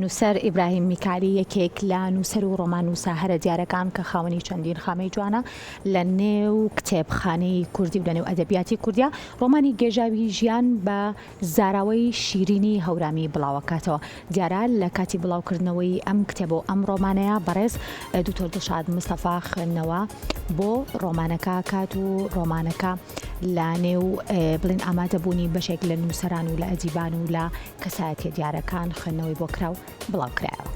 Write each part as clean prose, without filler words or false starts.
نووسەر ئیبراهیم میکالی یەکێک لە نووسەر و ڕۆمان و ساهرە دیارەکان کە خاوەنی چەندین خامەی جوانە لە نێو کتێبخانەی کوردی و لە نێو ئەدەبیاتی کوردیا ڕۆمانی گێژاوی ژیان بە زاراوەی شیرینی هەورامی بڵاوەکاتەوە. دیارە لە کاتی بڵاوکردنەوەی ئەم کتێب و ئەم ڕۆمانەیە بەڕێز دوکتۆر دڵشاد مستەفا خوێندنەوە بۆ ڕۆمانەکە کات و ڕۆمانەکە لە نێو بڵین ئامادەبوونی بەشێک لە نووسەران و لە ئەدیبان و لە کەسایەتیە دیارەکان خوێندنەوەی بۆ کراو بڵاو کرایەوە.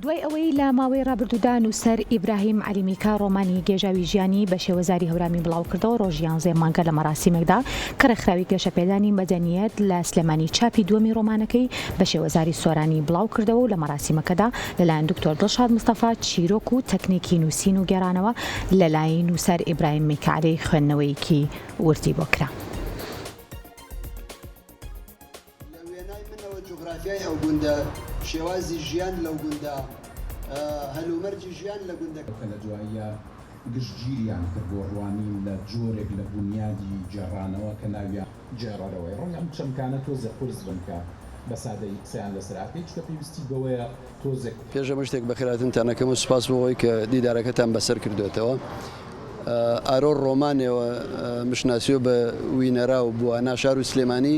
دوای ئەوەی لە ماوەی ڕابردوودا نووسەر ئیبراهیم عەلیمیکا ڕۆمانی گێژاوی ژیانی بە شێوەزاری هەورامی بڵاو کردەوە ڕۆژی 11 مانگە لە مەراسیمێکدا کە ڕێکخراوی گەشەپێدانی مەدەنیەت لە سلێمانی چاپی دووەمی ڕۆمانەکەی بە شێوەزاری سۆرانی بڵاو کردەوە و لە مەراسیمەکەدا لەلایەن دکتۆر دڵشاد مستەفا چیرۆک و تەکنیکی نووسین و گێڕانەوە لەلای نووسەر ئیبراهیم میکالی خوێندنەوەیەکی وردی بۆ کرا. ئەو گوندە شێوازی ژیان لەو گوندە هەلومەرجی ژیان لە گوندەکە لە دواییە گشتگیریان کرد بۆ ڕوانی لە جۆرێک لە بنیادی جێڕانەوە کە ناویان جێڕەرەوەی ڕۆنگەم چەمکانە تۆزە قورس بن کە بە سادەی قسەیان لەسەراکەی چکە پێویستی بەوەیە تۆزێک پێشەمە شتێک بەخێراتنتانەکەم و سوپاس بۆەوەی کە دیدارەکەتان بەسەر کردوێتەوە. ئارۆ ڕۆمانێەوە مشناسیۆ بە وینەرا و بووانە شار و سلێمانی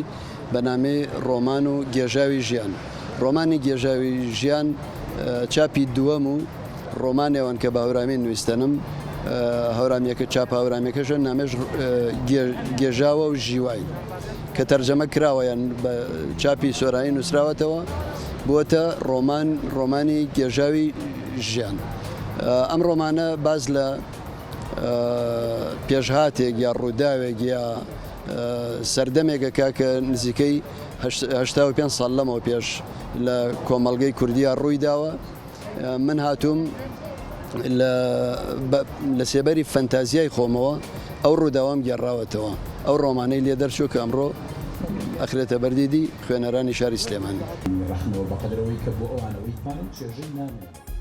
بە نامەی ڕۆمان و گێژاوی ژیان. ڕۆمانی گێژاوی ژیان چاپی دووەم و ڕۆمانێوان کە باورامی نوویستەنم هەورامیەکە چاپ هاورامیەکەشە نامێش گێژاوە و ژیوای کە تەرجەمە کراوەیان بە چاپی سۆرانی نووسراوەتەوە بووەتە ڕۆمانی گێژاوی ژیان. ئەم ڕۆمانە باز لە پێشهاتێک یا ڕووداوێک یا سەردەمێکە کاکە نزیکەی 85 ساڵ لەمەوە پێش لە کۆمەڵگەی کوردیا ڕوویداوە. من هاتووم لە سێبەری فەنتازیای خۆمەوە ئەو ڕووداوام گێڕاوەتەوە. ئەو ڕۆمانەی لێ دەرچوو کە ئەمڕۆ ئەخرێتە بەردیدی خوێنەرانی شاری سلێمانی. ڕەخنەوە بەقەدرەوەی کە بۆ ئەوانەوەی چێژەی نامێت.